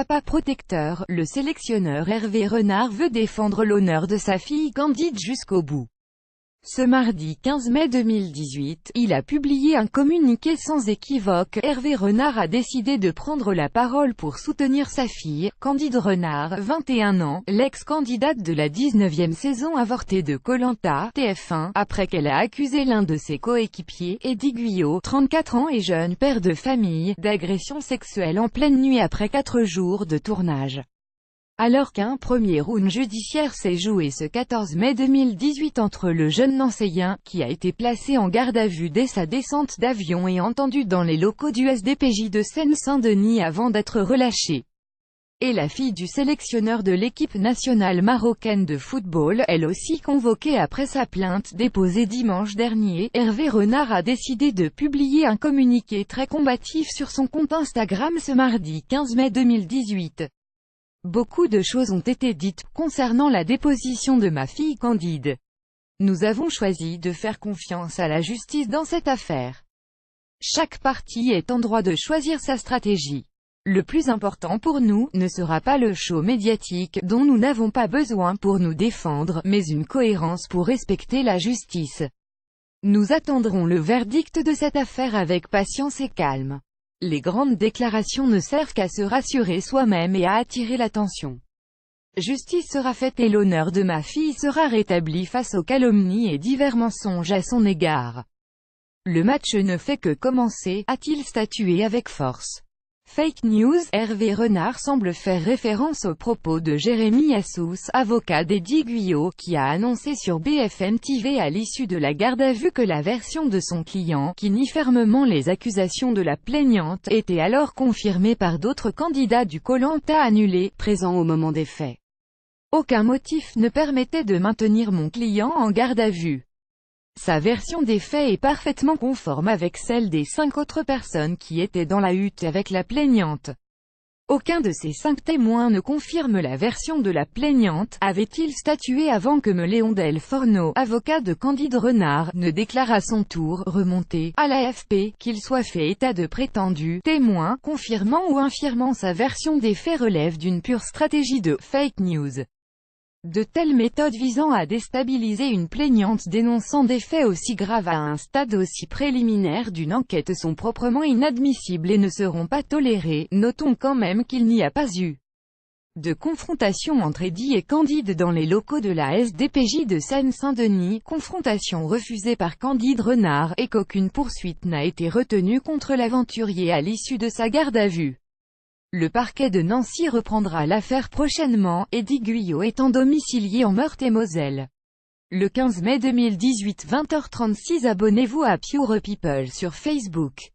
papa protecteur, le sélectionneur Hervé Renard veut défendre l'honneur de sa fille Candide jusqu'au bout. Ce mardi 15 mai 2018, il a publié un communiqué sans équivoque. Hervé Renard a décidé de prendre la parole pour soutenir sa fille, Candide Renard, 21 ans, l'ex-candidate de la 19e saison avortée de Koh-Lanta, TF1, après qu'elle a accusé l'un de ses coéquipiers, Eddie Guyot, 34 ans et jeune père de famille, d'agression sexuelle en pleine nuit après 4 jours de tournage. Alors qu'un premier round judiciaire s'est joué ce 14 mai 2018 entre le jeune Nancéien, qui a été placé en garde à vue dès sa descente d'avion et entendu dans les locaux du SDPJ de Seine-Saint-Denis avant d'être relâché, et la fille du sélectionneur de l'équipe nationale marocaine de football, elle aussi convoquée après sa plainte déposée dimanche dernier, Hervé Renard a décidé de publier un communiqué très combatif sur son compte Instagram ce mardi 15 mai 2018. Beaucoup de choses ont été dites concernant la déposition de ma fille Candide. Nous avons choisi de faire confiance à la justice dans cette affaire. Chaque partie est en droit de choisir sa stratégie. Le plus important pour nous, ne sera pas le show médiatique, dont nous n'avons pas besoin pour nous défendre, mais une cohérence pour respecter la justice. Nous attendrons le verdict de cette affaire avec patience et calme. Les grandes déclarations ne servent qu'à se rassurer soi-même et à attirer l'attention. Justice sera faite et l'honneur de ma fille sera rétabli face aux calomnies et divers mensonges à son égard. Le match ne fait que commencer, a-t-il statué avec force. Fake news, Hervé Renard semble faire référence aux propos de Jérémy Assous, avocat d'Eddie Guyot, qui a annoncé sur BFM TV à l'issue de la garde à vue que la version de son client, qui nie fermement les accusations de la plaignante, était alors confirmée par d'autres candidats du Koh-Lanta annulés, présents au moment des faits. Aucun motif ne permettait de maintenir mon client en garde à vue. Sa version des faits est parfaitement conforme avec celle des 5 autres personnes qui étaient dans la hutte avec la plaignante. Aucun de ces 5 témoins ne confirme la version de la plaignante, avait-il statué avant que Léon Del Forno, avocat de Candide Renard, ne déclare à son tour, remonté, à l'AFP, qu'il soit fait état de prétendus témoins, confirmant ou infirmant sa version des faits relève d'une pure stratégie de « fake news ». De telles méthodes visant à déstabiliser une plaignante dénonçant des faits aussi graves à un stade aussi préliminaire d'une enquête sont proprement inadmissibles et ne seront pas tolérées. Notons quand même qu'il n'y a pas eu de confrontation entre Eddie et Candide dans les locaux de la SDPJ de Seine-Saint-Denis, confrontation refusée par Candide Renard, et qu'aucune poursuite n'a été retenue contre l'aventurier à l'issue de sa garde à vue. Le parquet de Nancy reprendra l'affaire prochainement, Eddie Guyot étant domicilié en Meurthe-et-Moselle. Le 15 mai 2018 20h36. Abonnez-vous à Pure People sur Facebook.